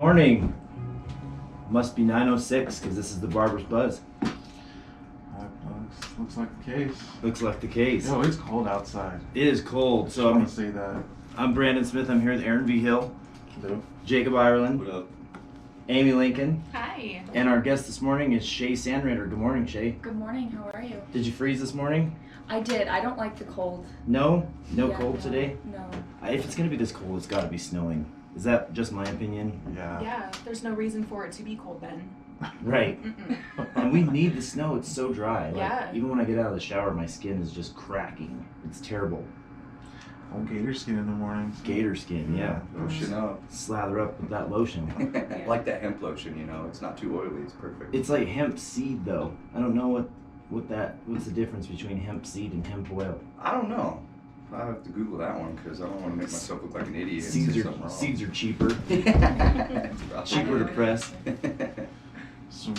Morning. Must be 9:06 because this is the Barber's Buzz. Looks like the case. Looks like the case. Yo, it's cold outside. It is cold. So I want to say that. I'm Brandon Smith. I'm here with Aaron V. Hill, Hello. Jacob Ireland, What up? Amy Lincoln, Hi. and our guest this morning is Shae Sandritter. Good morning, Shae. Good morning. How are you? Did you freeze this morning? I did. I don't like the cold. No Yeah, cold no, today. No. If it's gonna be this cold, it's got to be snowing. Is that just my opinion? Yeah. Yeah, there's no reason for it to be cold then. Right. Mm-mm. And we need the snow. It's so dry. Like, Yeah. even when I get out of the shower, my skin is just cracking. It's terrible. Oh, gator skin in the morning. Gator skin. Yeah. Lotion up. Slather up with that lotion. Like that hemp lotion, you know, it's not too oily, it's perfect. It's like hemp seed though. I don't know what's the difference between hemp seed and hemp oil. I don't know. I have to Google that one because I don't want to make myself look like an idiot. and Seeds say are something wrong. seeds are cheaper. Probably. Cheaper to press. Some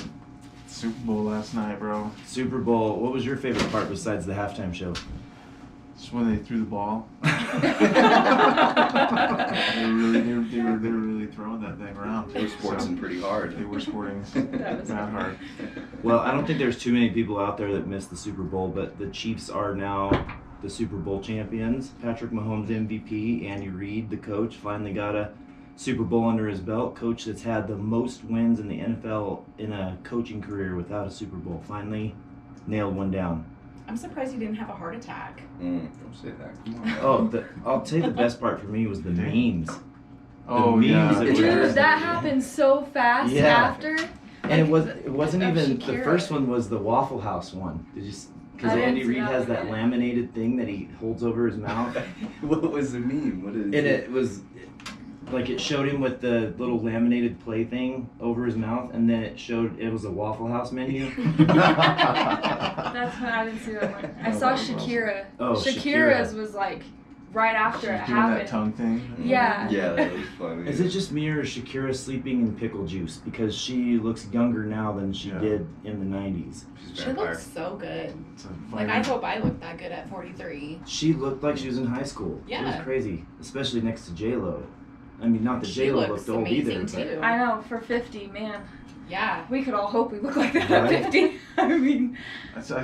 Super Bowl last night, bro. Super Bowl. What was your favorite part besides the halftime show? Just when they threw the ball. They were really throwing that thing around. They were sporting pretty hard. They were sporting That was that hard. Well, I don't think there's too many people out there that missed the Super Bowl, but the Chiefs are now the Super Bowl champions. Patrick Mahomes MVP, Andy Reid, the coach, finally got a Super Bowl under his belt. Coach that's had the most wins in the NFL in a coaching career without a Super Bowl. Finally nailed one down. I'm surprised you didn't have a heart attack. Don't say that. Come on. Oh, I'll tell you the best part for me was the memes. Oh memes yeah. that were- Dude, that happened so fast Yeah. after. And it wasn't of even the Shakira. first one was the Waffle House one. Did you? Because I didn't Andy see Reid that has one that yet. laminated thing that he holds over his mouth, What was the meme? What is and it was like it showed him with the little laminated play thing over his mouth, and then it was a Waffle House menu. That's when I didn't see that one. I Oh, saw that was Shakira. Oh, Shakira's was like right after She's it doing that happened. tongue thing. Yeah. Yeah, that was funny. Is it just me or is Shakira sleeping in pickle juice because she looks younger now than she Yeah. did in the 90s? She's a She vampire. looks so good. It's a Like, I vitamin. hope I look that good at 43. She looked like she was in high school. It Yeah. was crazy, especially next to J-Lo. I mean, not that She J-Lo looks looked old either, amazing, but too. I know, for 50, man. Yeah. We could all hope we look like that Right. at 50. I mean, I saw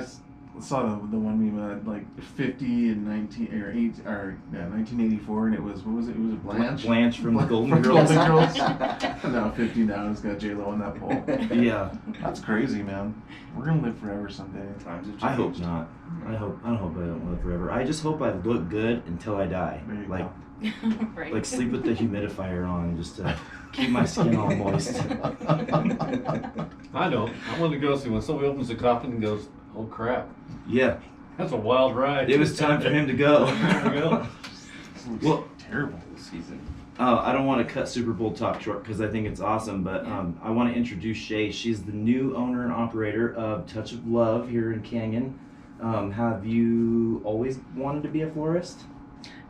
the one meme that like 50 and 1984, and it was what was it? It was a Blanche. Blanche from the Golden From Girls. Golden Girls. Now 50 now, it's got J-Lo on that pole. Yeah, That's crazy, man. We're gonna live forever someday. Times have changed. I hope not. I don't hope I don't live forever. I just hope I look good until I die. There you Like go. Right. like sleep with the humidifier on just to keep my skin all moist. I don't. I want to go see when somebody opens the coffin and goes, "Oh crap, Yeah, that's a wild ride." it was time for him to go. There we go. This looks Well- terrible. Season. I don't want to cut Super Bowl talk short because I think it's awesome, but I want to introduce Shae. She's the new owner and operator of Touch of Love here in Canyon. Have you always wanted to be a florist?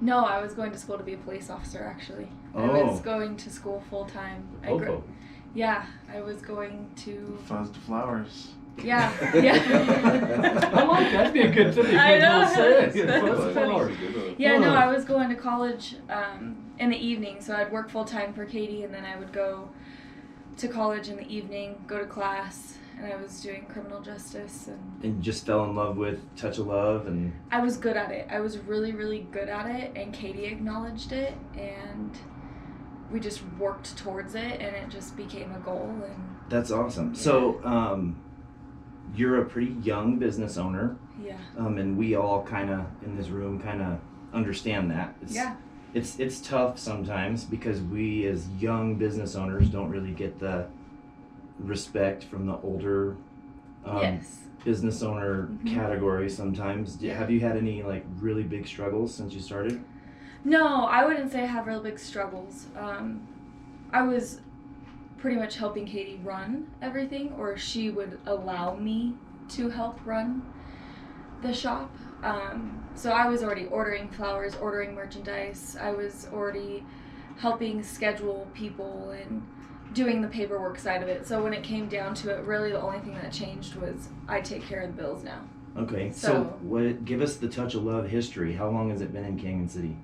no, I was going to school to be a police officer, actually. I Oh. was going to school full time. Popo. Yeah, I was going to. Fuzzed flowers. Yeah, I yeah. like that'd be a good thing. I know, Say it. that's First funny. flower. Yeah, no, I was going to college in the evening, so I'd work full time for Katie, and then I would go to college in the evening, go to class, and I was doing criminal justice, and And just fell in love with Touch of Love and I was good at it. I was really, really good at it, and Katie acknowledged it, and we just worked towards it, and it just became a goal. And that's awesome. So you're a pretty young business owner, yeah, and we all kind of in this room kind of understand that. It's tough sometimes because we as young business owners don't really get the respect from the older yes. business owner Mhm. category sometimes. Have you had any like really big struggles since you started? No, I wouldn't say I have real big struggles. I was pretty much helping Katie run everything, or she would allow me to help run the shop. So I was already ordering flowers, ordering merchandise. I was already helping schedule people and doing the paperwork side of it. So when it came down to it, really the only thing that changed was I take care of the bills now. Okay, So- so give us the Touch of Love history. How long has it been in Canyon City?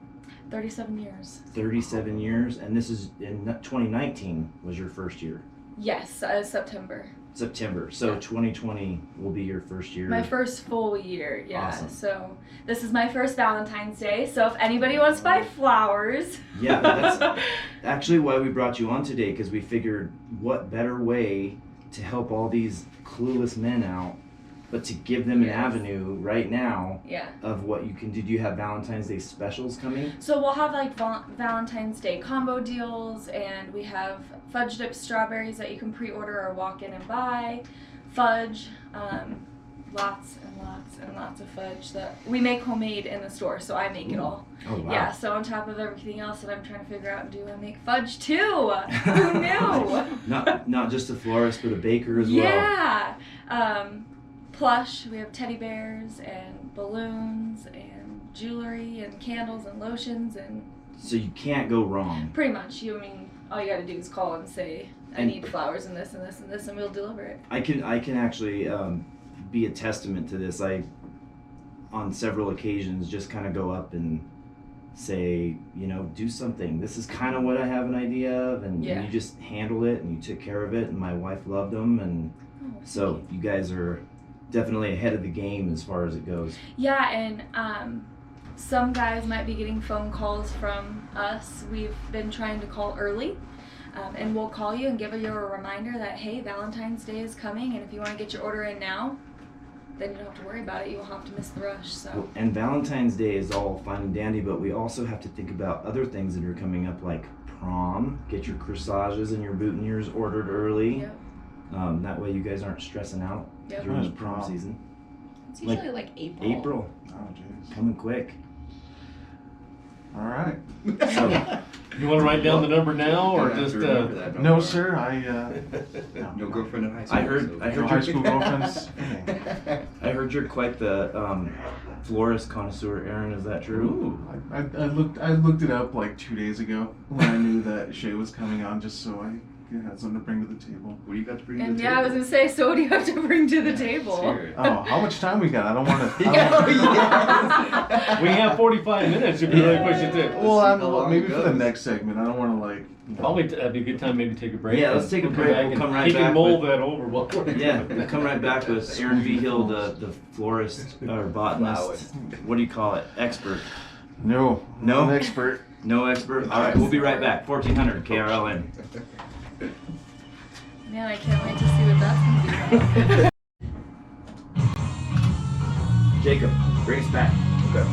37 years. 37 years, and this is in 2019 was your first year. Yes, September. September. So 2020 will be your first year. My first full year, yeah. Awesome. So this is my first Valentine's Day. So if anybody wants to buy flowers. Yeah, that's actually why we brought you on today, because we figured what better way to help all these clueless men out, but to give them an avenue right now Yeah. of what you can do. Do you have Valentine's Day specials coming? So we'll have like Valentine's Day combo deals, and we have fudge dipped strawberries that you can pre-order or walk in and buy. Fudge, lots and lots and lots of fudge that we make homemade in the store, so I make it all. Oh, wow. Yeah, so on top of everything else that I'm trying to figure out, do I make fudge too? Who knew? Not just a florist, but a baker as well. Yeah. Plush, we have teddy bears and balloons and jewelry and candles and lotions, and So you can't go wrong. pretty much, all you gotta do is call and say, I And- need flowers and this and this and this, and we'll deliver it. I can actually be a testament to this. I, on several occasions, just kind of go up and say, do something. This is kind of what I have an idea of, and Yeah. you just handle it and you took care of it. And my wife loved them, and Oh, so thank you guys are definitely ahead of the game as far as it goes. Yeah, and some guys might be getting phone calls from us. We've been trying to call early. And we'll call you and give you a reminder that, hey, Valentine's Day is coming, and if you want to get your order in now, then you don't have to worry about it. You won't have to miss the rush. So And Valentine's Day is all fine and dandy, but we also have to think about other things that are coming up, like prom. Get your corsages and your boutonnieres ordered early. Yep. That way you guys aren't stressing out Yep. during the When's prom prom? season. It's usually like April. April, Oh, jeez. coming quick. All right. So, You want to write down the number now, or Don't have just to remember that no No, more. sir. No girlfriend in high school. I heard so- No your- high school girlfriends. I heard you're quite the florist connoisseur, Aaron. Is that true? Ooh. I looked it up like 2 days ago when I knew that Shae was coming on, just so I had something to bring to the table. What do you got to bring to And the yeah, I was table? gonna say, so what do you have to bring to the Let's table? hear it. Oh, how much time we got? I don't want to. Oh, yes. We have 45 minutes if you really push it to. Well, Let's see how long maybe it for the goes. next segment. I don't want to Probably that'd be a good time maybe to take a break. Yeah, let's take a We'll break. back We'll and come right he back can mull with- that over. While we're Yeah, doing we'll it. come right back with Aaron Vigil, the florist or botanist. What do you call it? Expert. No, No? I'm an expert. No expert? All right, we'll be right back. 1400 KRLN. Man, I can't wait to see what that's gonna be about. Jacob, bring us back. Okay.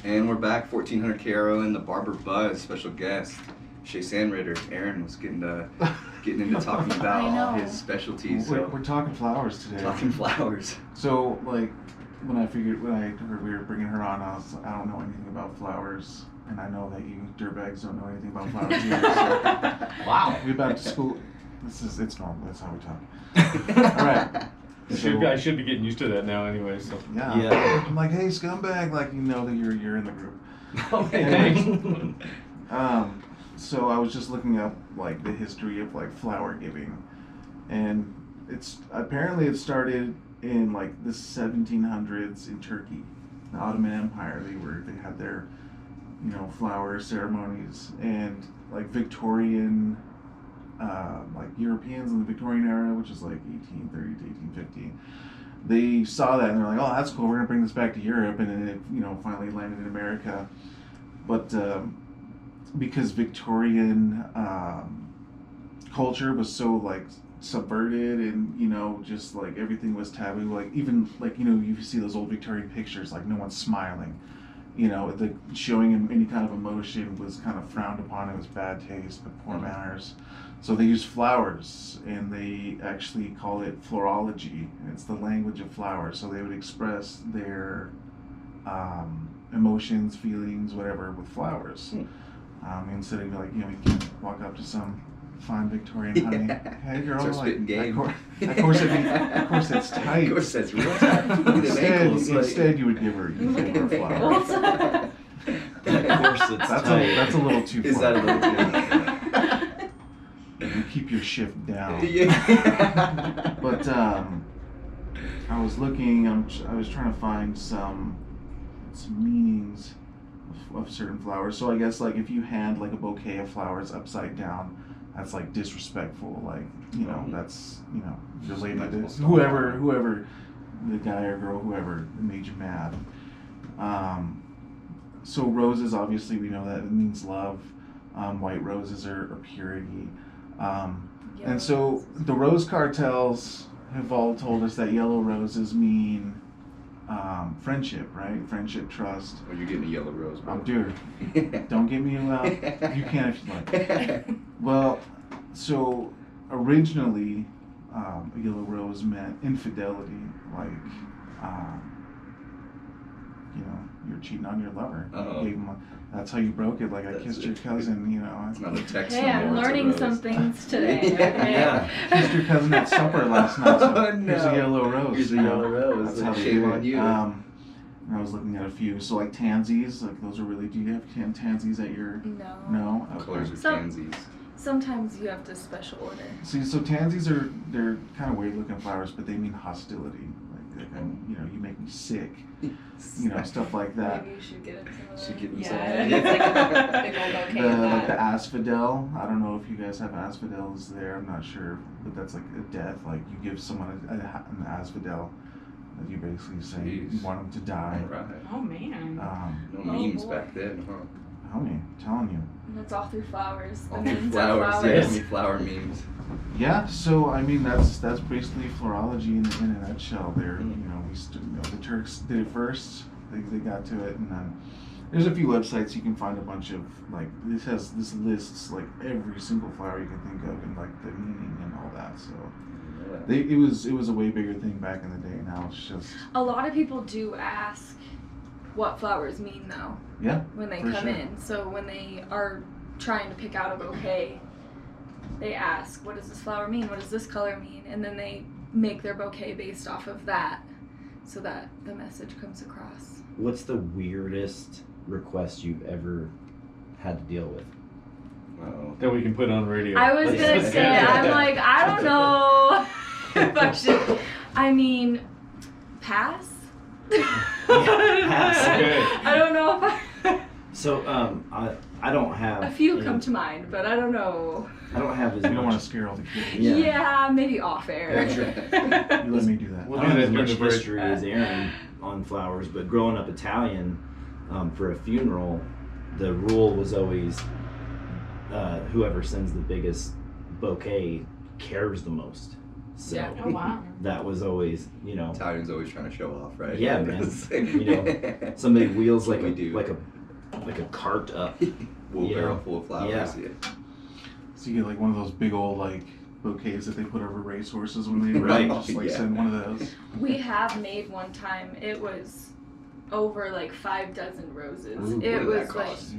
And we're back, 1400 KRO in the Barber Buzz special guest, Shae Sandritter. Aaron was getting into talking I about know. his specialties. We're, So we're talking flowers today. talking flowers. So, like, when I heard we were bringing her on, I don't know anything about flowers, and I know that you dirtbags don't know anything about flowers either. So Wow. we back to school. It's normal. That's how we talk. All right. I should be getting used to that now anyway. So. Yeah. Yeah. I'm like, hey, scumbag, like, you know that you're in the group. Okay, thanks. So I was just looking up like the history of like flower giving, and apparently it started in like the 1700s in Turkey, the Ottoman Empire. They had their flower ceremonies, and like Victorian like Europeans in the Victorian era, which is like 1830 to 1850. They saw that and they're like, oh, that's cool. We're gonna bring this back to Europe, and then it finally landed in America. But because Victorian culture was so like subverted, and just like everything was taboo. Like even like you see those old Victorian pictures, like no one's smiling. The showing any kind of emotion was kind of frowned upon. It was bad taste, but poor manners. So they use flowers, and they actually call it florology. It's the language of flowers. So they would express their emotions, feelings, whatever, with flowers. Instead of like, you can walk up to some fine Victorian honey. Hey girl, Start like, spitting game. of course that's tight. Of course, that's real tight. Look at them ankles. Instead, you would give her a flower. Of course it's That's tight. a little too far. Is that a little too? You keep your shift down. Yeah. But I was looking. I was trying to find some meanings of certain flowers. So I guess like if you hand like a bouquet of flowers upside down, that's like disrespectful. Like that's related to whoever the guy or girl whoever made you mad. So roses, obviously we know that it means love. White roses are purity. And so the rose cartels have all told us that yellow roses mean friendship, right? Friendship, trust. Oh, you're getting a yellow rose, bro. Dude, don't get me well. You can if you like. Well, so originally, a yellow rose meant infidelity, like, you're cheating on your lover. Uh-oh. You gave him that's how you broke it. Like, I That's kissed it. your cousin, It's not a text Hey, I'm anymore, it's a learning rose. some things today. Okay? Yeah. Kissed your cousin at supper last night. So Oh, no. here's a yellow rose. Here's a yellow rose. That's how they Shame do on it. you. And I was looking at a few. So like tansies, like those are really. Do you have tansies at your? No. No. What colors are So- pansies? Sometimes you have to special order. See, so tansies they're kind of weird looking flowers, but they mean hostility. Like you make me sick. Stuff like that. Maybe you should get him some of Should that. give him Yeah, some. it's like a big old bouquet of Like the that. asphodel. I don't know if you guys have asphodels there. I'm not sure, but that's like a death. Like you give someone an asphodel, that you basically say you Jeez. want them to die. Right. Oh man. No Oh, memes boy. back then, huh? Homie, I'm telling you. And that's all through flowers. The All memes through are flowers. flowers. Yeah, flower memes. Yeah, so I mean that's basically florology in a nutshell. There, Mm. the Turks did it first. They got to it, and then there's a few websites you can find a bunch of like this lists like every single flower you can think of and like the meaning and all that. So it was a way bigger thing back in the day. Now it's just A lot of people do ask what flowers mean though. Yeah, When they for come sure. in. So when they are trying to pick out a bouquet, they ask, what does this flower mean? What does this color mean? And then they make their bouquet based off of that so that the message comes across. What's the weirdest request you've ever had to deal with? Uh-oh. That we can put on radio. I was Let's- gonna let's say, go. I'm like, I don't know if I should. I mean, pass? pass. Okay. I don't know if So I don't have a few any- come to mind, but I don't know. I don't have as you don't want much. to scare all the kids. Yeah. Yeah, maybe off air. You let me do that. We'll I do don't that have as during much the break. history as Aaron on flowers, but growing up Italian, for a funeral, the rule was always whoever sends the biggest bouquet cares the most. So Yeah. Oh wow. that was always, Italians always trying to show off, right? Yeah, man. Somebody wheels That's like what we do. like a cart up. Wheelbarrow full of flowers. Yeah. So you get like one of those big old like bouquets that they put over racehorses when they Right. just like Yeah. send one of those. We have made one time. It was over like 5 dozen roses. Ooh, what it did was that like cost?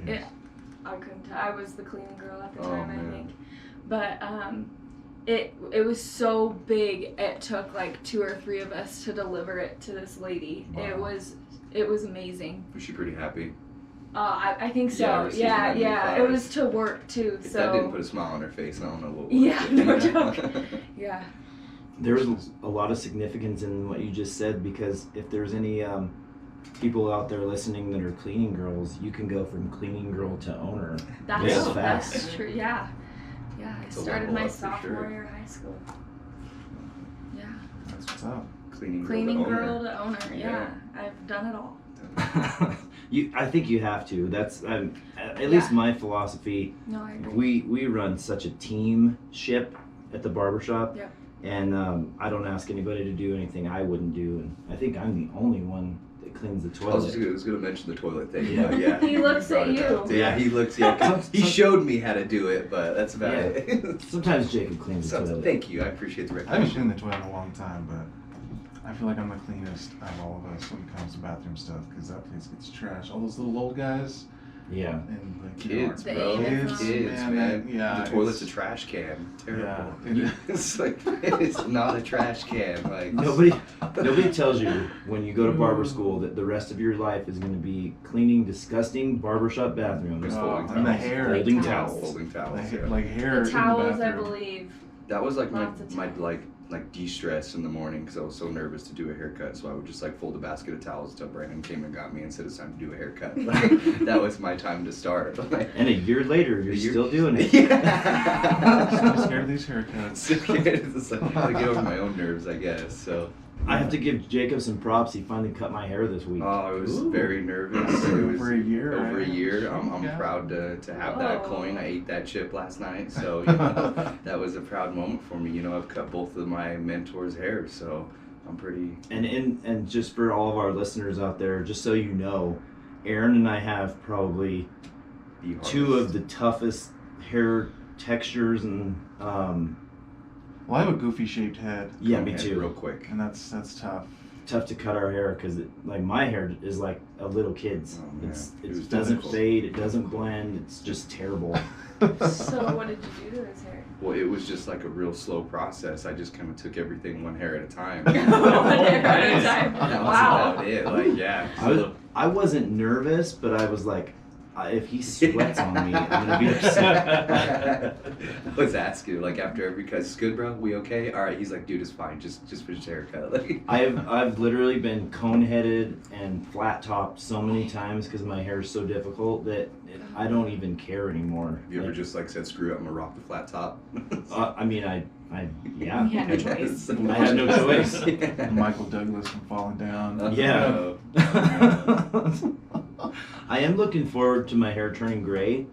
I couldn't tell. I was the cleaning girl at the Oh, time, man. I think. But it was so big. It took like 2 or 3 of us to deliver it to this lady. Wow. It was amazing. Was she pretty happy? I think Yeah, so. receiving Yeah, that many yeah. It flowers. was to work too. If So that didn't put a smile on her face, I don't know what would. Yeah, no joke. yeah. There's a lot of significance in what you just said, because if there's any people out there listening that are cleaning girls, you can go from cleaning girl to owner. That's real that's fast. true. Yeah. Yeah, I It's a started level my up for sophomore sure. year of high school. Yeah. That's what's up. Cleaning girl to girl owner. to owner. Yeah. Yeah. I've done it all. I think you have to. That's at least my philosophy. No, I agree. We run such a team ship at the barbershop. Yep. And I don't ask anybody to do anything I wouldn't do, and I think I'm the only one that cleans the I was toilet. gonna mention the toilet thing. Yeah. Yeah. He looks brought at it up. you. Yeah, he looks. Yeah, 'cause he showed me how to do it, but that's about it. Sometimes Jacob cleans the So, toilet. thank you. I appreciate the I haven't recognition. cleaned the toilet in a long time, but I feel like I'm the cleanest out of all of us when it comes to bathroom stuff, because that place gets trashed. All those little old guys Yeah. and like Kids, The bro. kids, Kids, man, man. yeah, The toilet's a it's- trash can. Terrible. Yeah, it is. It's like it's not a trash can. Like Nobody tells you when you go to barber school that the rest of your life is going to be cleaning disgusting barbershop bathrooms. Just Oh, folding and the towels. hair. Folding Towels. towels. Folding The towels. hair, Yeah. like hair The towels, in the I bathroom. believe, That was like Lots of my time. like de-stress in the morning because I was so nervous to do a haircut. So I would just like fold a basket of towels until Brandon came and got me and said it's time to do a haircut. Like, that was my time to start. Like, And a year later, you're still doing it. I'm Yeah. scared of these haircuts. It's like, I gotta get over my own nerves, I guess. So. I have to give Jacob some props. He finally cut my hair this week. Oh, I was Ooh. very nervous. It was Over a year, Over right? a year. I'm Yeah. proud to have that Whoa. coin. I ate that chip last night, so you know, that was a proud moment for me. You know, I've cut both of my mentors' hair, so I'm pretty. And just for all of our listeners out there, just so you know, Aaron and I have probably the two of hardest. the toughest hair textures and Well, I have a goofy shaped head, yeah, Comb me head too. Real quick. and that's tough. Tough to cut our hair because like my hair is like a little kid's. Oh, man. It was It doesn't difficult. fade. It doesn't blend. It's just terrible. So what did you do to his hair? Well, it was just like a real slow process. I just kind of took everything one hair at a time. One hair at a time. That was Wow. about it. Like, yeah. I wasn't nervous, but I was like, if he sweats on me, I'm gonna be upset. I was asking, like, after every cut, "It's good, bro? We okay?" All right. He's like, "Dude, it's fine. Just finish the haircut." Like, I've literally been cone-headed and flat-topped so many times because my hair is so difficult that I don't even care anymore. have you ever Like, just like said, "Screw it, I'm gonna rock the flat top"? I mean, yeah. You had no choice. I had no choice. Michael Douglas from Falling Down. Yeah. I am looking forward to my hair turning gray,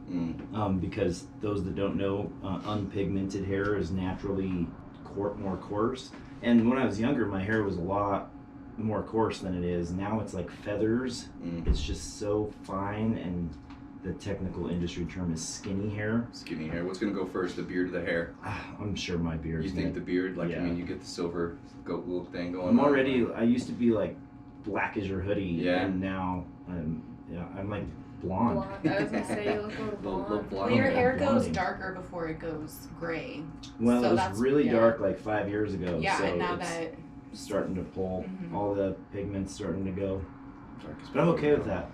because those that don't know, unpigmented hair is naturally more coarse. And when I was younger, my hair was a lot more coarse than it is. Now it's like feathers. It's just so fine, and the technical industry term is skinny hair. Skinny hair. What's gonna go first, the beard or the hair? I'm sure my beard's You think the beard? Like, yeah. I mean, you get the silver goat little thing going. I'm on. already. I used to be like black as your hoodie, Yeah. and now I'm like blonde. Blonde. I was gonna say you look a little Little blonde. blonde. Well, your hair goes Blonding. darker before it goes gray. Well, So it was that's- really yeah. dark like 5 years ago. Yeah, so and now it's that starting to pull. Mhm. All the pigments starting to go. Darkest But I'm okay with that.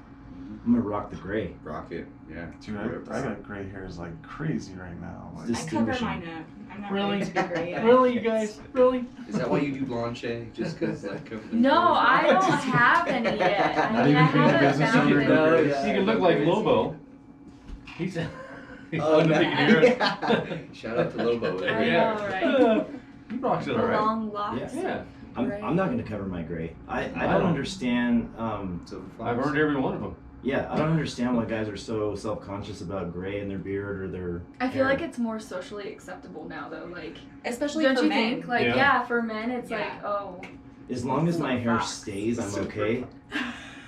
I'm gonna rock the gray. Rock it. Yeah. Dude, I got gray hairs like crazy right now. Like, Just- I cover distinguishing. mine up. I'm not Really? ready to be gray yet. Really, you guys? Really? Is that why you do blonde, Shae? Just because like cover the No, pores? I don't have any yet. I Not mean, I even being a haven't business found owner, it. no, You can look like Lobo. He's Oh, on the no. big ear. Yeah. Shout out to Lobo. I Yeah. know, right? He rocks it The all right. long locks. Yeah. I'm not gonna cover my gray. I I don't don't. understand. So I've earned every one of them. Yeah, I don't understand why guys are so self-conscious about gray in their beard or their. I feel hair. like it's more socially acceptable now, though. Like, Especially don't for you men. think? Like, Yeah. yeah, for men, it's Yeah. like, oh. As long as my hair Fox. stays, I'm okay.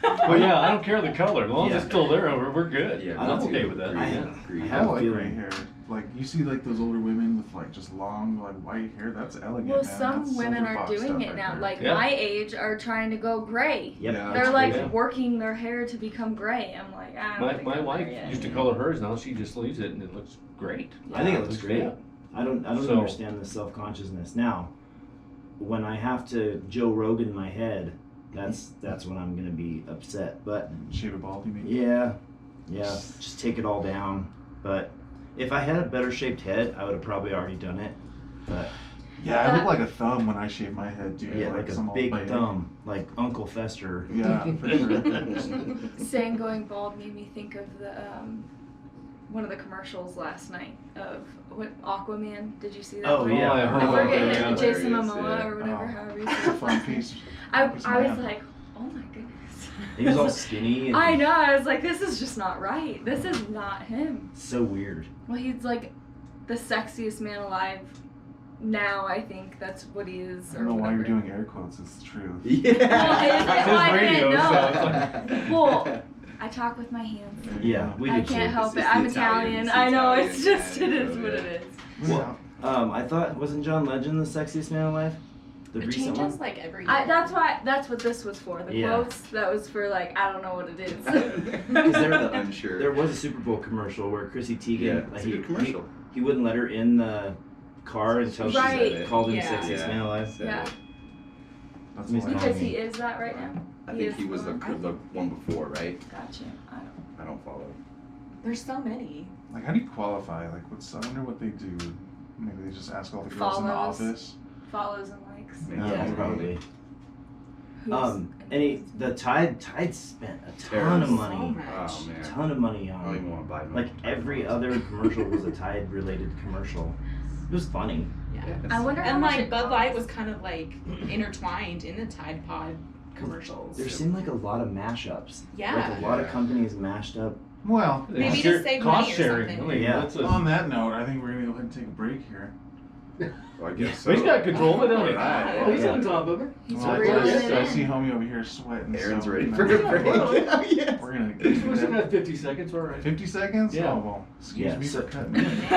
Well, yeah, I don't care the color. As long as Yeah. it's still there, we're good. Yeah, I'm me okay too. with that. Agreed. I- Yeah. Agreed. I I have like feeling- gray hair. Like you see like those older women with like just long like white hair. That's elegant. Well, man. some That's women silver are fox doing stuff it right now. there. Like Yeah. my age are trying to go gray. Yep. Yeah. They're that's like great. working their hair to become gray. I'm like, I don't think My I'm wife there yet. used to color hers. Now she just leaves it, and it looks great. I think it looks great. Yeah. I don't So- understand the self-consciousness. Now, when I have to Joe Rogan my head, that's when I'm gonna be upset. But Shave a bald, you mean? yeah, just take it all down. But if I had a better shaped head, I would have probably already done it. But Yeah, I look like a thumb when I shave my head, dude. yeah, like a some old big lady. thumb, like Uncle Fester. Yeah, for sure. Saying going bald made me think of the one of the commercials last night of what Aquaman. Did you see that? Oh, one? yeah. I heard I about forget that. his Yeah. name, Jason Hilarious, Momoa yeah. or whatever. Oh. However you It's say a it. fun piece. I He's was man. like, oh my goodness. He was all skinny. And I know. I was like, this is just not right. This is not him. So weird. Well, he's like the sexiest man alive now. I think that's what he is. I Or don't know why you're whatever. doing air quotes. It's the truth. Yeah. It says I radio, didn't so know. it's like- Well, I talk with my hands. Yeah, we I do can't too. help It's it. I'm the Italian, Italian. it's the I know. Italian, It's just yeah, it you is know, what yeah. it is. Well, I thought wasn't John Legend the sexiest man alive? The It recent changes one. like every year. That's what this was for. The Yeah. quotes. That was for like I don't know what it is. Is there The unsure. There was a Super Bowl commercial where Chrissy Teigen, Yeah, like, it's a good commercial. he wouldn't let her in the car until Right. she called him Yeah. sexiest man alive. Said Yeah. it. That's Because why Because I he is that right now. I He think is he was the the one before, right? Gotcha. I don't. I don't follow. There's so many. like, how do you qualify? Like, I wonder what they do. Maybe they just ask all the girls in the Follows. office. Follows and likes. Yeah, maybe. probably. Who's The Tide spent a ton Terrible. of money. So much. Oh man. Ton of money I don't on even want to buy no. like every other commercial was a Tide related commercial. It was funny. Yeah. I wonder how And much like it Bud Light costs. was kind of like intertwined in the Tide Pod commercials. There seemed like a lot of mashups. Yeah. Like a lot of Yeah. companies mashed up. Well, Maybe Share- to save cost money or sharing. something. I mean, Yeah. that's a, on that note, I think we're gonna go ahead and take a break here. Well, I guess Well, he's got so. control of it, don't he? Right. Oh, he's Yeah. on top of it. He's Well, reeling yes, it I in. see homie over here sweating. Aaron's so ready we're for gonna- a break. Oh, yes. We're gonna We're get supposed to that. have 50 seconds, all right. 50 seconds? Yeah. Oh, well, excuse Yeah, me so- for cutting it.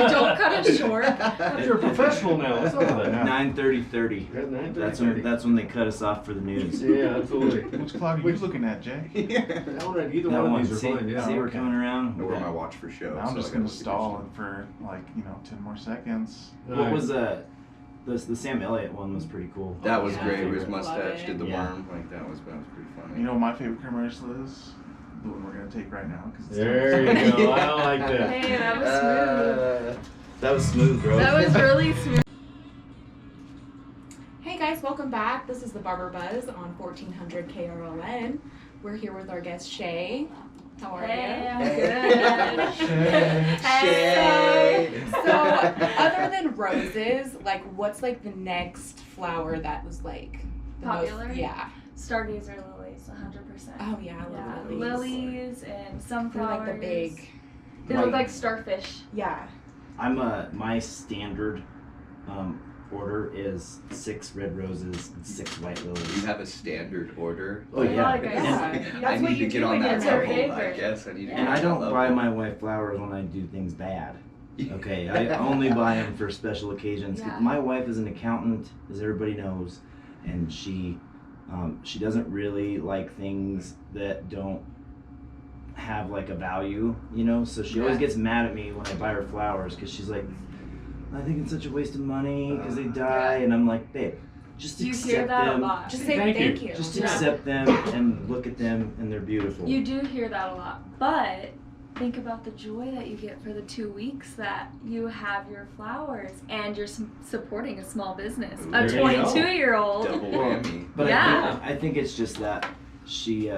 Don't cut it short. You're a professional now. What's up with that? 9:30. You're at 9:30. That's when they cut us off for the news. Yeah, absolutely. Which clock are you looking at, Jay? All right, either That one one, of these see, are fine. Yeah. see we're coming around. I wear my watch for show. Now I'm so just I gonna gotta look at stall your it for like 10 more seconds. What Alright. was the Sam Elliott one was pretty cool. show. That was Yeah. great. With his Love mustache, it. did the Yeah. worm. Like that was pretty funny. You know what my favorite commercial is? The one we're gonna take right now. 'Cause it's There you go. I don't like that. Hey, that was smooth. That was smooth, bro. That was really smooth. Hey guys, welcome back. This is the Barber Buzz on 1400 KRLN. We're here with our guest Shae. How are Hey, you? I'm good. Hey. So, other than roses, like what's like the next flower that was like the Popular? Most, yeah. Stargazer lilies, 100%. Oh yeah, I Yeah, love lilies. lilies and They're sunflowers. like the big. They look like starfish. Yeah. My standard order is 6 red roses and 6 white You lilies. have a standard order. Oh yeah. like I Yeah. said. I That's what need to you get do on when that It's our level. I favorite. guess I need to. And get I on don't that buy level. my wife flowers when I do things bad. Okay, I only buy them for special occasions. Yeah. My wife is an accountant, as everybody knows, and she doesn't really like things that don't have like a value, you know. So she always Yeah. gets mad at me when I buy her flowers because she's like, I think it's such a waste of money because they die, and I'm like, babe, just You accept hear that them. a lot. Just say Thank thank you. you. Just Yeah. accept them and look at them, and they're beautiful. You do hear that a lot, but think about the joy that you get for the 2 weeks that you have your flowers and you're supporting a small business. Ooh, A there you go. 22-year-old. Double Well, whammy. But Yeah. I think it's just that she,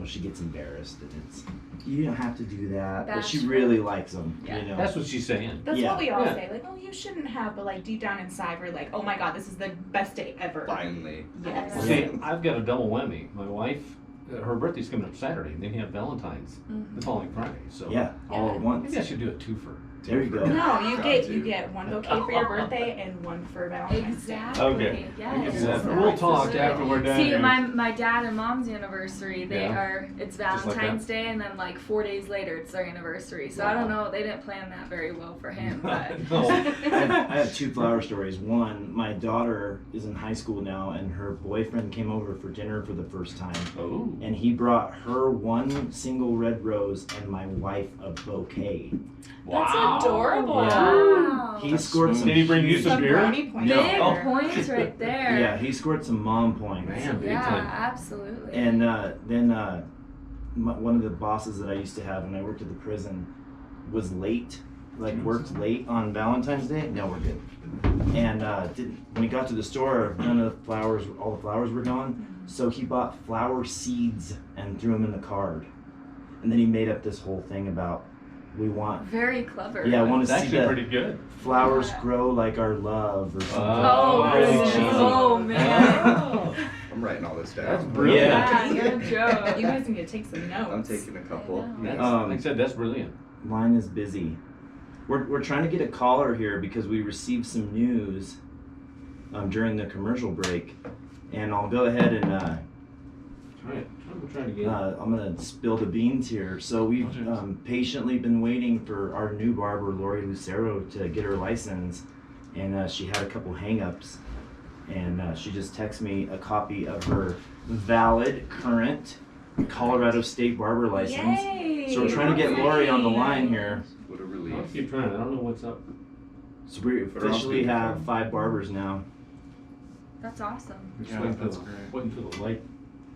she gets embarrassed, and it's you don't have to do that, but she Bashful. really likes them. Yeah. You know. That's what she's saying. That's Yeah. what we all Yeah. say. Like, oh, you shouldn't have, but like deep down inside, we're like, oh my god, this is the best day ever. Finally. Yes. See, I've got a double whammy. My wife, her birthday's coming up Saturday, and then you have Valentine's Mhm. the following Friday. So Yeah, all at once. maybe I should do a twofer. There you go. No, you Got get to. you get one bouquet for your birthday and one for Valentine's Day. Exactly. Okay. Yes. We can do that. Exactly. We'll talk after we're done See, here. my dad and mom's anniversary, it's Just like Valentine's Day, and then like 4 days later, it's their anniversary. So I don't know, they didn't plan that very well for him, but. No. I have 2 flower stories. One, my daughter is in high school now, and her boyfriend came over for dinner for the first time, Oh. and he brought her one single red rose and my wife a bouquet. That's Wow. adorable. Yeah. Wow. He scored some. Did he bring you huge- some beer? brownie points. No. Big Oh. points right there. Yeah, he scored some mom points. Man, big Yeah, time. absolutely. And then one of the bosses that I used to have when I worked at the prison was late, like worked late on Valentine's Day. No, we're good. And when he got to the store, all the flowers were gone. So he bought flower seeds and threw them in the card. And then he made up this whole thing about we want, Very clever. yeah, I want It's to see actually the pretty good. flowers Yeah. grow like our love or something. Oh, really man. cheesy. Oh, man. I'm writing all this down. That's brilliant. Yeah. Yeah, good job. You guys need to take some notes. I'm taking a couple. I know. That's, Um, like I said, that's brilliant. Line is busy. We're trying to get a caller here because we received some news during the commercial break, and I'll go ahead and Try it. I'm trying to get. I'm gonna spill the beans here. So we've patiently been waiting for our new barber, Lori Lucero, to get her license, and she had a couple hang-ups, and she just texted me a copy of her valid current Colorado State barber license. Yay! So we're trying to get Lori on the line here. What a I'll relief. keep trying. I don't know what's up. So we Put her on officially have speakerphone. 5 barbers now. That's awesome. Just Yeah, waiting that's for the, great. waiting for the light.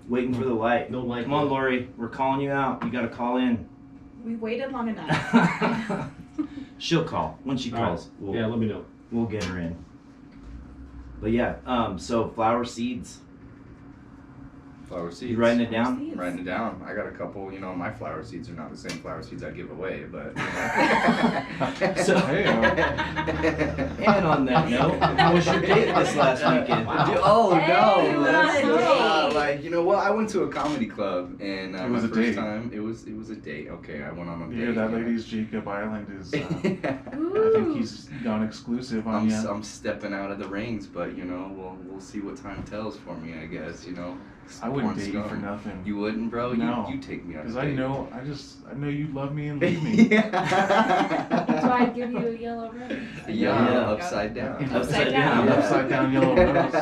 Waiting for the light. No light. Come on, Lori. We're calling you out. You gotta call in. We waited long enough. She'll call when she All right. calls. We'll, Yeah, let me know. we'll get her in. But yeah, so flower seeds. Flower seeds. You writing it down? I'm writing it down. I got a couple. You know, my flower seeds are not the same flower seeds I give away, but. So, and on that note, how was your date this last weekend? Oh Hey, no! what That's a date. like, you know what? I went to a comedy club and It was my a first date. time. It was a date. Okay, I went on a date. Yeah, that you know. lady's Jacob Island is. I Ooh. think he's gone exclusive on you. I'm stepping out of the rings, but you know, we'll see what time tells for me. I guess, you know. I wouldn't Once date you gone. for nothing. You wouldn't, bro. No. You take me on a Because date. I know you love me and leave me. That's why I give you a yellow rose. Yeah, Yeah. upside down. Upside down. An upside down yellow rose.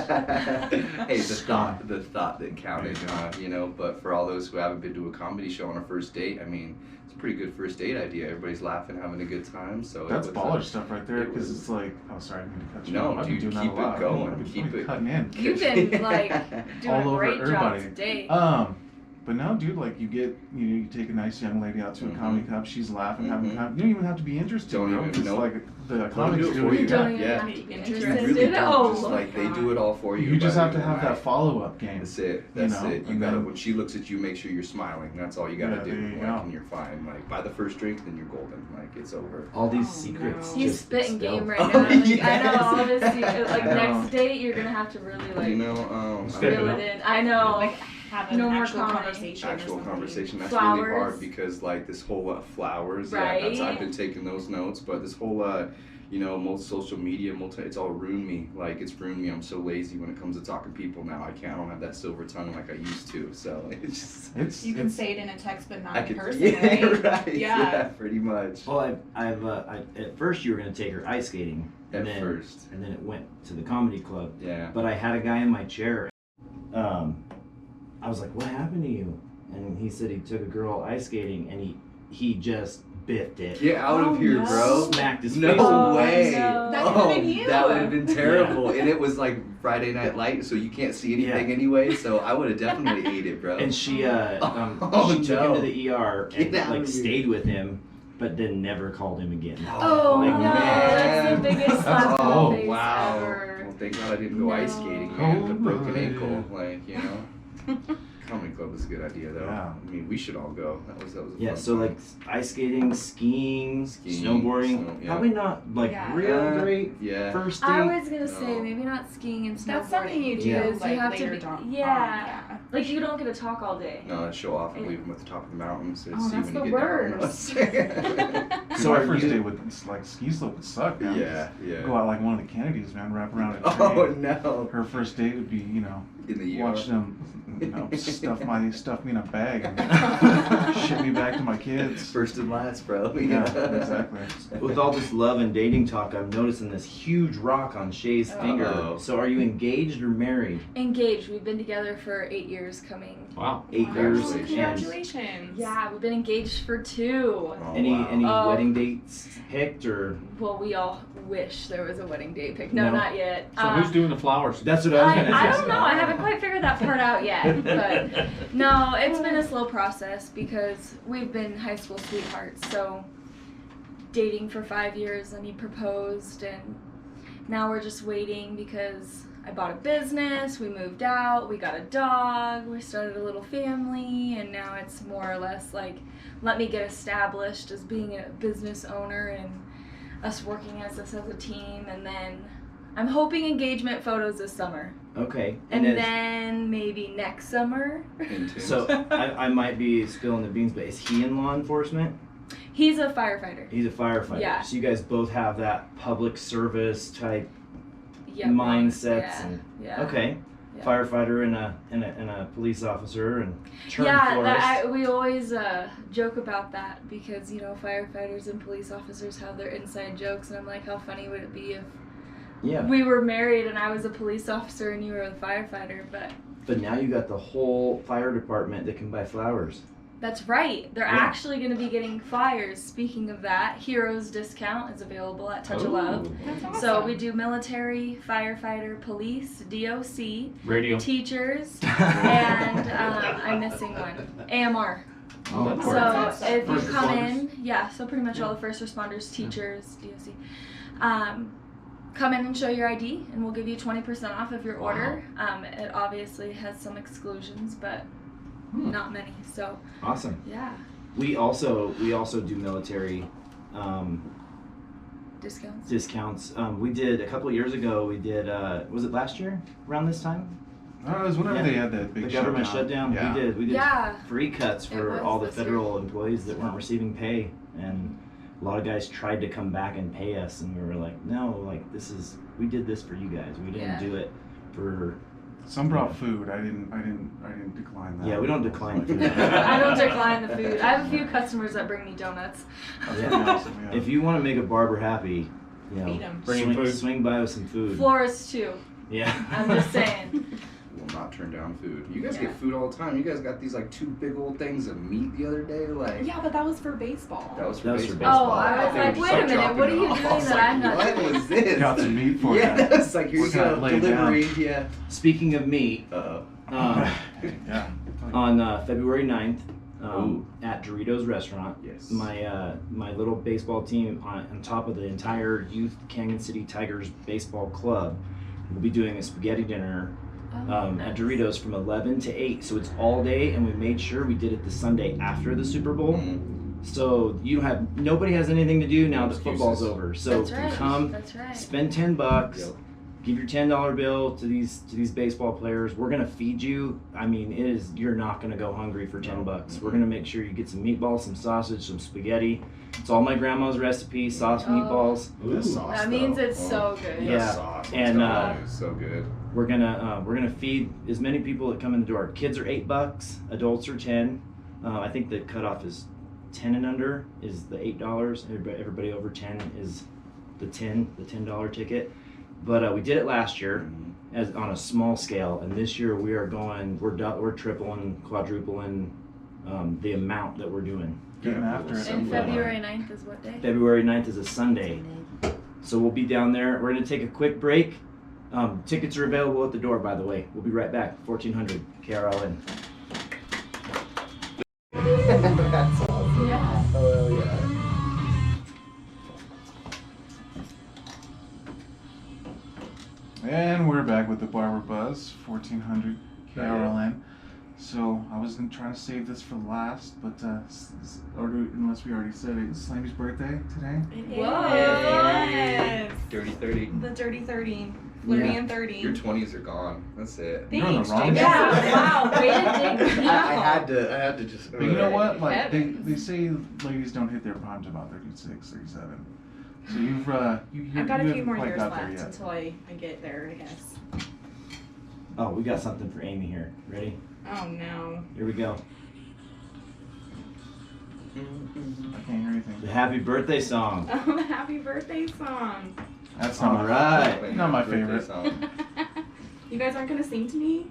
Hey, the thought that counted, you know. But for all those who haven't been to a comedy show on a first date, I mean, it's a pretty good first date idea. Everybody's laughing, having a good time. So That's it was, baller stuff right there. it Because was- it's like, oh, sorry, I didn't mean to cut you No, off. I've been dude, doing keep that a lot. it going. I've been Keep it- cutting in. You've been like doing All a over great job everybody. today. But no, dude, like you take a nice young lady out to a Mhm. comedy club. She's laughing, having Mhm. fun. You don't even have to be interested. Don't bro, even, because, nope. like the Let 'em comics do it do for it. you. Don't even Yeah. have to be You interested. really don't. Oh, Just like they do it all for you. You just by have to the have night. that follow-up game. That's it. You That's know, it. You and gotta. then- When she looks at you, make sure you're smiling. That's all you gotta Yeah, do. there you Like, go. and you're fine. Like by the first drink, then you're golden. Like it's over. All these Oh, secrets. no. He's just spitting expelled. game right Oh, now. Like, yes. I know all this. Like I know. next date, you're gonna have to really like You know, Step reel it it up. in. I know. Like have an No more actual comedy. conversation. or actual something. conversation. That's really Flowers. hard because like this whole flowers. Right. Yeah, that's I've been taking those notes, but this whole you know, social media, it's all ruined me. Like it's ruined me. I'm so lazy when it comes to talking to people now. I don't have that silver tongue like I used to. So it's just. It's You can say it in a text, but not I in could. person, Yeah, right? right. Yeah. Pretty much. Well, at first you were gonna take her ice skating, and At then first. and then it went to the comedy club. Yeah. But I had a guy in my chair. I was like, "What happened to you?" And he said he took a girl ice skating, and he just biffed it. Get out Oh, of here, no. bro. Smacked his No face. Oh, way. no. That could've been you. That would have been terrible. And it was like Friday Night Light, so you can't see anything anyway. So I would have definitely ate it, bro. And she Oh, she took no. him to the ER and Get out like of here. stayed with him, but then never called him again. Oh Like, no, man. that's the biggest slap in Oh, the face wow. ever. Well, thank God I didn't go ice No. skating, man. With a broken Holy. ankle, like, you know. Comedy club is a good idea, though. Yeah. I mean, we should all go. That was a Yeah, fun so time. like ice skating, skiing, Skiing, snowboarding, snow- yeah. probably not like Yeah. real great Yeah. first date. I was gonna say No. maybe not skiing and snowboarding. That's something you do Yeah. because like you have later to be, on. yeah. Like you don't get to talk all day. No, I'd show off and leave them at the top of the mountain so Oh, see that's when the you get down. So So my are first you- day with like ski slope would suck, man. Yeah, yeah. Go out like one of the Kennedys, man. Wrap around a tree. Oh no! Her first date would be, you know, In the ER. watch them, you know, stuff me in a bag and ship me back to my kids. First and last, bro. you Yeah, know? exactly. With all this love and dating talk, I'm noticing this huge rock on Shae's finger. Uh-oh. So are you engaged or married? Engaged. We've been together for 8 years coming. Wow. 8 years. Congratulations. And Congratulations. Yeah, we've been engaged for 2. Oh, any wow. any Oh. wedding dates picked or? Well, we all wish there was a wedding date picked. No, No. not yet. So who's doing the flowers? That's what I was gonna I ask. don't know. I haven't quite figured that part out yet. But no, it's been a slow process because we've been high school sweethearts. So dating for 5 years, and he proposed, and now we're just waiting because I bought a business, we moved out, we got a dog, we started a little family, and now it's more or less like, let me get established as being a business owner and us working as this as a team, and then I'm hoping engagement photos this summer. Okay. And is- then maybe next summer. Intense. So I might be spilling the beans, but is he in law enforcement? He's a firefighter. He's a firefighter. Yeah. So you guys both have that public service type Yep. mindsets Yeah. and Yeah. okay. Yeah. Firefighter and a police officer and turned Yeah, florist. we always joke about that because, you know, firefighters and police officers have their inside jokes, and I'm like, how funny would it be if Yeah. we were married and I was a police officer and you were a firefighter? But But now you got the whole fire department that can buy flowers. that's right. They're Yeah. actually going to be getting flyers. Speaking of that, Heroes discount is available at Touch of Love. Ooh. That's awesome. So we do military, firefighter, police, DOC, Radio. teachers, and I'm missing one. AMR. Oh, that's So great. if you First come responders? in, yeah, so pretty much all the first responders, teachers, DOC, come in and show your ID, and we'll give you 20% off of your order. It obviously has some exclusions, but not many. So Awesome. yeah, We also do military discounts. We did a couple of years ago. We did. Was it last year around this time? It was whenever Yeah. they had that big The government shutdown. Yeah. We did Yeah. free cuts It for was all the this year. federal employees that weren't receiving pay, and a lot of guys tried to come back and pay us, and we were like, no, like we did this for you guys. We didn't Yeah. do it for. Some brought food. I didn't decline that. Yeah, we don't decline food. I don't decline the food. I have a few customers that bring me donuts. That's Yeah. pretty awesome, yeah. If you want to make a barber happy, Feed 'em. Bring him food. swing by with some food. Florist too. Yeah. I'm just saying. Will not turn down food. You guys Yeah. get food all the time. You guys got these like 2 big old things of meat the other day. Like Yeah, but that was for baseball. that was for That was for baseball. baseball. Oh, I thought was they were like, just, wait a minute, dropping what are it you off. doing I was that like, I'm not what doing? was this? Got some meat for Yeah, you. it's like here's We're a gonna lay it down. delivery. Yeah. Speaking of meat, Yeah. on February 9th, Ooh. at Doritos Restaurant, Yes. my little baseball team on top of the entire Youth Canyon City Tigers baseball club will be doing a spaghetti dinner at Doritos from 11 to 8. So it's all day, and we made sure we did it the Sunday after the Super Bowl. So nobody has anything to do now that football's Excuses. over. So That's right. come, That's right. spend $10. Yep. Give your $10 bill to these baseball players. We're gonna feed you. I mean, you're not gonna go hungry for $10. We're gonna make sure you get some meatballs, some sausage, some spaghetti. It's all my grandma's recipe: sauce, meatballs. Ooh. That sauce, That means though. it's so good. Yeah. That sauce, And, it's so good. We're gonna feed as many people that come in the door. Kids are $8, adults are 10. I think the cutoff is 10 and under is the $8. Everybody over 10 is the $10 ticket. But we did it last year as on a small scale, and this year we're tripling, quadrupling the amount that we're doing. Getting after it. And February 9th is what day? February 9th is a Sunday, so we'll be down there. We're gonna take a quick break. Tickets are available at the door, by the way. We'll be right back. 1400 KRLN. That's awesome. Yeah. Oh yeah. And we're back with the Barber Buzz, 1400 KRLN. So I was trying to save this for last, but unless we already said it, it's Slamy's birthday today. It Whoa. is. Dirty 30. The dirty 30. Flirty Yeah. and 30. Your 20s are gone. That's it. You're on the Thanks, wrong Jacob. Yeah, wow, way to dig deep. I had to just. But you know what? Like they Heavens. say ladies don't hit their primes about 36, 37. So I've got a you few haven't more quite years got there left yet. until I get there, I guess. Oh, we got something for Amy here. Ready? Oh no. Here we go. I can't hear anything. The happy birthday song. Oh, the happy birthday song. That's not All my right. Not my Birthday favorite. song. You guys aren't gonna sing to me?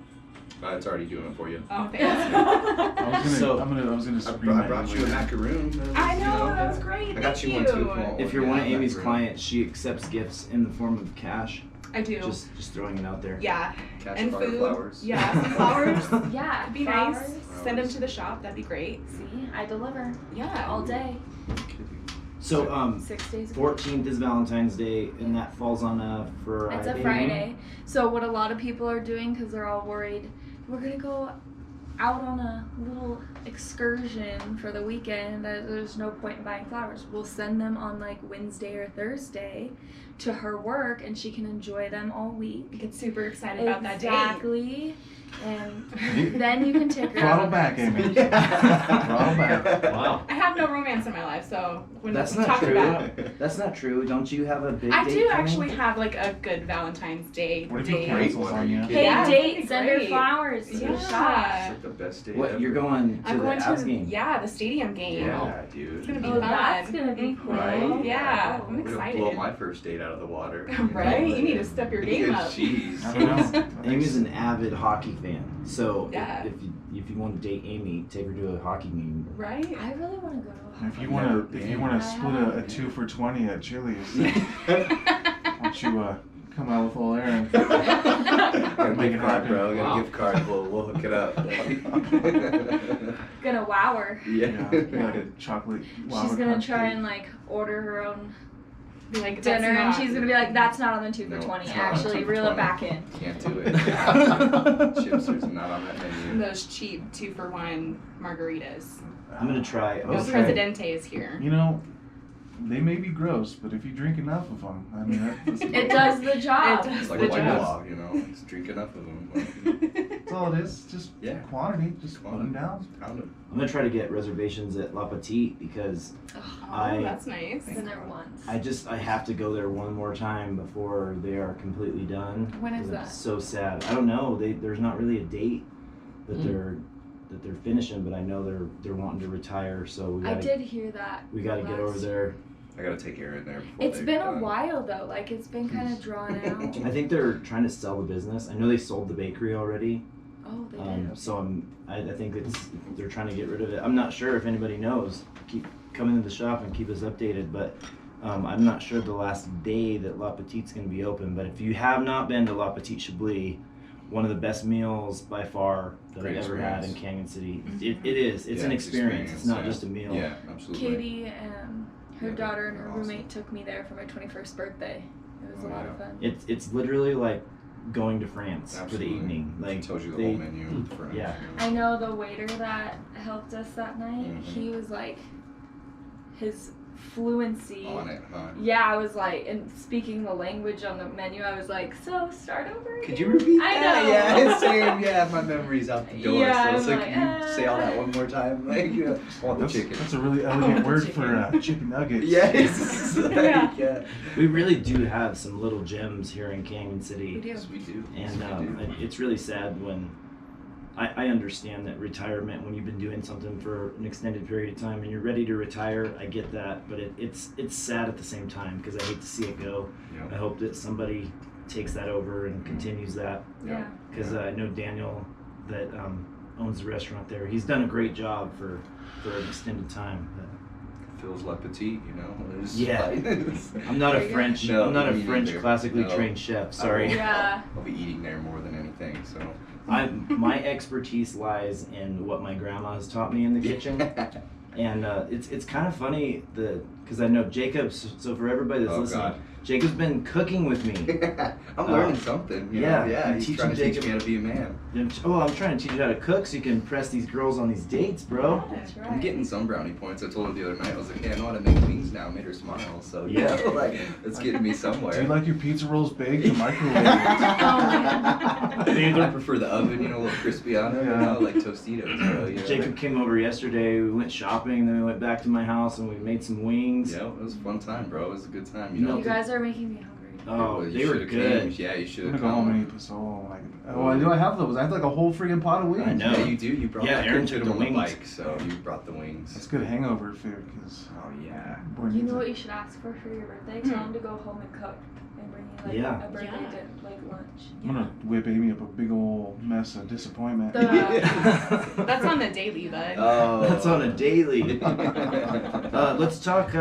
It's already doing it for you. Oh, thanks. I was gonna scream I at brought you a macaroon. I you know, that was great. I got Thank you one too. Paul. If you're Yeah, one of Amy's macaroon. clients, she accepts gifts in the form of cash. I do. Just throwing it out there. Yeah. Cash And butter food. flowers. Yeah, some flowers. Yeah, That'd be flowers. nice. Send them to the shop. That'd be great. See, I deliver Yeah. all day, So 6 days a week. 14th is Valentine's Day, and that falls on a Friday. It's a Friday. So what a lot of people are doing, because they're all worried, we're gonna go out on a little excursion for the weekend. There's no point in buying flowers. We'll send them on like Wednesday or Thursday to her work, and she can enjoy them all week. Get super excited about that date. Exactly. And then you can take her Throttle out. back, Amy. Throttle back. Wow. I have no romance in my life, so when That's we not talk true. about That's not true. Don't you have a big I date do coming? actually have like a good Valentine's Day What if he date. cancels on you? Hey, Yeah, date, that'd be send her great. flowers to the shop. Yeah. It's like the best day What, ever. you're going to I'm the going Avs to game? the stadium game. Yeah, dude. It's gonna be Oh, fun. that's gonna be cool. Right? Yeah, I'm We're gonna excited. blow my first date out of the water. Right? You need to step your game up. Jeez. I don't know. Amy's an avid hockey fan, so Yeah. if you want to date Amy, take her to a hockey game. Right? I really want to go to a If you Never wanna been. split a 2 for $20 at Chili's, why don't you come out with all Aaron? Got a Make gift it card, happen. bro. Got Wow. a gift card. We'll hook it up. Gonna wow her. Yeah, Yeah. like a chocolate. She's gonna try and like order her own Be like, that's dinner, and not- she's gonna be like, "That's not on the 2 for No, 20. it's not on the Actually, 2 for reel it 20. back in." Can't do it. Chips are not on that menu. Those cheap 2-for-1 margaritas. I'm gonna try. No Okay. Presidentes here. You know, they may be gross, but if you drink enough of them, I mean, that's It does the job. It does It's like the a white job. claw, you know. Just drink enough of them. that's all it is. Just Yeah. quantity. Just put them down. Pound them. I'm gonna try to get reservations at La Petite because Oh, I- that's nice. Been there once. I have to go there one more time before they are completely done. When is I'm that? so sad. I don't know. There's not really a date that Hmm. they're finishing, but I know they're wanting to retire. So we I gotta did hear that. we gotta get over last- there. I gotta take Aaron there. Before It's they're been a done. while though. Like it's been kind of drawn out. I think they're trying to sell the business. I know they sold the bakery already. Oh, they did. So I think they're trying to get rid of it. I'm not sure if anybody knows. Keep coming to the shop and keep us updated. But I'm not sure the last day that La Petite's going to be open. But if you have not been to La Petite Chablis, one of the best meals by far that Great I've ever had in experience. Canyon City. It is. It's Yeah, an experience. It's not yeah. just a meal. Yeah, absolutely. Katie and her Yeah, daughter and her they're awesome. roommate took me there for my 21st birthday. It was Oh, a lot yeah. of fun. It's literally like going to France for the Absolutely. evening. Like It tells you the they- whole menu. For Yeah. I know the waiter that helped us that night. Mhm. He was like, his fluency. On it, huh? Yeah, I was like, and speaking the language on the menu, I was like, so start over. Could again?" you repeat I that? know. Yeah, same. Yeah, my memory's out the door. Yeah, so it's I'm like, like, can you say all that one more time? Like, I want the That's, chicken. that's a really elegant the word chicken. for chicken nuggets. Yes. Like, Yeah. yeah. We really do have some little gems here in Canyon City. We do. Yes, we do. Yes, And we do. it's really sad when I understand that retirement, when you've been doing something for an extended period of time and you're ready to retire, I get that, but it's sad at the same time because I hate to see it go. I Yeah. hope that somebody takes that over and continues that Yeah. because I know Daniel that owns the restaurant there. He's done a great job for an extended time. But Feels Le Petit, you know. It's Yeah. like- I'm not a There you go. French. No, I'm not a me French neither. classically No. trained chef. Sorry. Yeah. I'll be eating there more than anything. So. My expertise lies in what my grandma has taught me in the kitchen, and it's kind of funny because I know Jacob's. So for everybody that's Oh, listening, God. Jacob's been cooking with me. I'm learning something. You yeah, know? Yeah. I'm He's teaching trying to teach Jacob- me how to be a man. I'm trying to teach you how to cook so you can impress these girls on these dates, bro. That's right. I'm getting some brownie points. I told him the other night. I was like, "Hey, I know how to make wings now." I made her smile. So Yeah. like it's getting me somewhere. Do you like your pizza rolls baked or microwave? I prefer the oven, you know, a little crispy on it, you know, like Tostitos, bro. You know? Jacob came over yesterday. We went shopping, then we went back to my house and we made some wings. Yeah, it was a fun time, bro. It was a good time, you You know. know, You guys are making me hungry. Oh, You they were shoulda good. came. Yeah, you should I'm have gonna go home and come. eat this all. Why do I have those? I have like a whole freaking pot of wings. I know. Yeah, you do. You brought. Yeah, I Aaron couldn't took fit the on the wings. bike, so you brought the wings. That's good hangover food because. Oh yeah. You know what you should ask for your birthday? Tell him to go home and cook and bring you like Yeah. a birthday Yeah. like lunch. I'm gonna whip Amy up a big old mess of disappointment. That's on the daily, bud. Oh. That's on a daily. Let's talk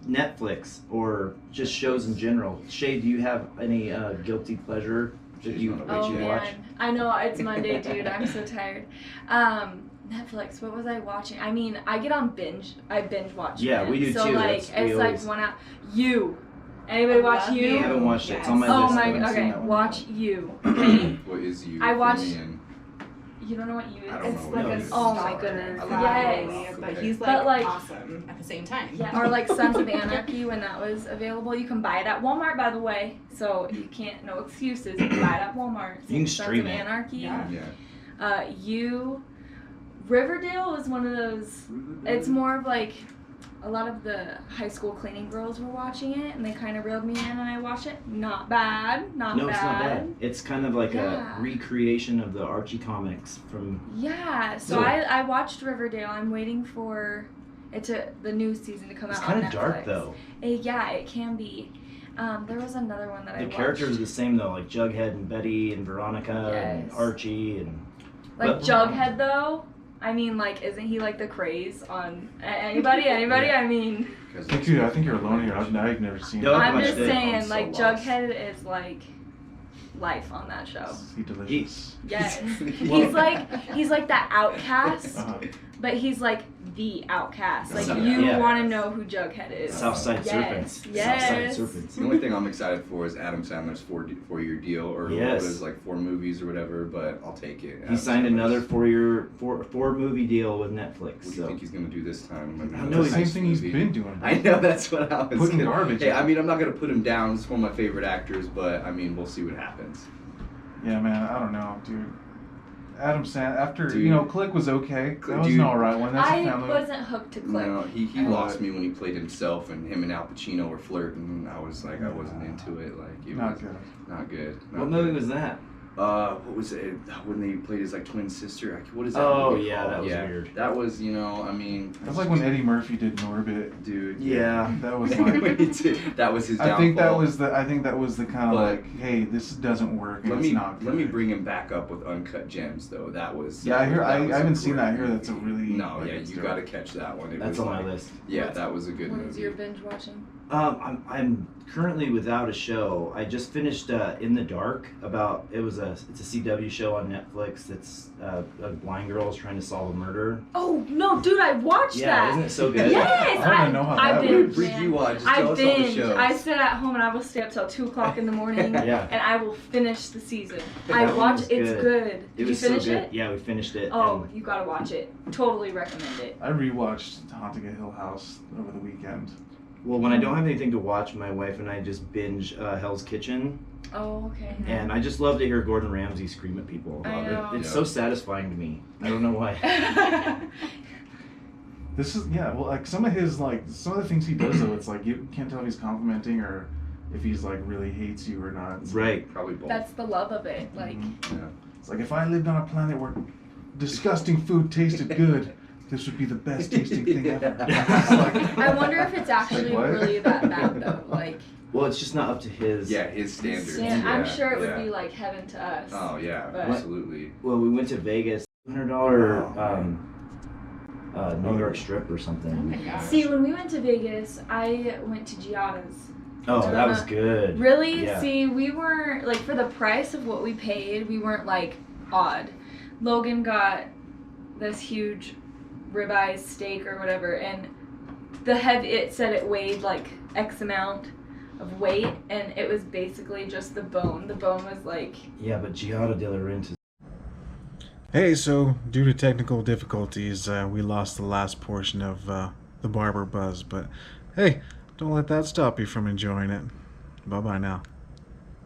Netflix or just shows in general. Shae, do you have any guilty pleasure that She's you not a that Oh you bitch. watch? man, I know it's Monday, dude. I'm so tired. Netflix. What was I watching? I mean, I get on binge. I binge watch. Yeah, it. we do so too. like That's- we it's like always- one out. You. Anybody I watch love I You? haven't watched it. It's on my Oh list. I my. haven't seen Okay, that one watch yet. You. Okay. What is you? I for watched- me and- You don't know what You is? I don't It's know. like No, a it's- Oh my stalker, goodness. a Yes. rivalry, but Okay. he's But, like- awesome at the same time. Yeah, or like Sons of Anarchy when that was available. You can buy it at Walmart, by the way. So you can't, no excuses. You can buy it at Walmart. You can Sons stream of it. Anarchy. Yeah. Yeah. You. Riverdale is one of those. It's more of like a lot of the high school cleaning girls were watching it, and they kind of reeled me in, and I watched it. Not bad. Not No, bad. it's not bad. It's kind of like Yeah. a recreation of the Archie comics from. Yeah. So Cool. I watched Riverdale. I'm waiting for the new season to come It's out. kind on of dark Netflix. though. Yeah, it can be. There was another one that I The watched. characters are the same though, like Jughead and Betty and Veronica and Yes. Archie and. Like But- Jughead though. I mean, like, isn't he like the craze on anybody? Anybody? Yeah. I mean, I think you're alone here. I've never seen No, it. I've I'm watched just it. saying, I'm so like, lost. Jughead is like life on that show. Is he delicious? Yes. Well- he's like that outcast, Uh-huh. but he's like the outcast. Like So- you yeah. want to know who Jughead is. Southside Yes. Serpents. Yes. Southside Serpents. The only thing I'm excited for is Adam Sandler's four-year deal, or Yes. what is like 4 movies or whatever. But I'll take it. He Adam signed Sandler's- another 4 movie deal with Netflix. What do you So think he's gonna do this time? I The know Another same nice thing he's movie. been doing. I know, that's what I was Putting gonna- garbage Hey, in. I mean, I'm not gonna put him down. He's one of my favorite actors, but I mean, we'll see what happens. Yeah, man, I don't know, dude. Adam Sandler, after, Dude. you know, Click was okay. That was Dude. an alright one. That's a I family. wasn't hooked to Click. No, he I- lost me when he played himself, and him and Al Pacino were flirting. I was like, I wasn't into it. Like, it Not was good. not good. what Not movie good. was that? What was it? When they played his like twin sister? What is that? Oh, movie yeah, called? that was weird. That was, you know, I mean. That's like when Eddie Murphy did Norbit. Dude. Yeah. That was like. That was his downfall. I think that was the kind of But- like, hey, this doesn't work and Let it's me not good. let me bring him back up with Uncut Gems though. That was. Yeah, I hear. I that was a haven't seen great that. I hear movie. that's a really. No, like, yeah, it's you dope. got to catch that one. It That's was on my like, list. Yeah, that was a good What movie. is your binge watching? I'm currently without a show. I just finished In the Dark. It's a CW show on Netflix. It's a blind girl is trying to solve a murder. Oh no, dude, I watched Yeah, that. isn't it so good? Yes, I wanna know how that binged, works. Freak man. you on. Just I tell us all the binge. shows. I sit at home and I will stay up till 2:00 in the morning, Yeah. and I will finish the season. That I one watch. was It's good. good. It Did you was so finish good. it? Yeah, we finished it. Oh, and you gotta watch it. Totally recommend it. I rewatched Haunting a Hill House over the weekend. well, when I don't have anything to watch, my wife and I just binge Hell's Kitchen, Oh, okay. and I just love to hear Gordon Ramsay scream at people. I know. It's Yeah. so satisfying to me. I don't know why. This is like some of the things he does though. It's like you can't tell if he's complimenting or if he's like really hates you or not. It's Right. Probably both. That's the love of it. Like, Mhm. It's like if I lived on a planet where disgusting food tasted good, this would be the best tasting thing ever. It's like- I wonder if it's actually what? really that bad though. Like, Well, it's just not up to his. Yeah, his standards. I'm Yeah, sure it would yeah. be like heaven to us. Oh yeah, But- absolutely. Well, we went to Vegas, $100 Oh, New York strip or Oh something. my gosh. See, when we went to Vegas, I went to Giada's. Oh, that was good. Really? Yeah. See, we weren't like for the price of what we paid, we weren't like odd. Logan got this huge ribeye steak or whatever, and it said it weighed like X amount of weight, and it was basically just the bone. The bone was like Yeah, but Giada de la Renta. Hey, so due to technical difficulties, we lost the last portion of the Barber Buzz, but hey, don't let that stop you from enjoying it. Bye-bye now.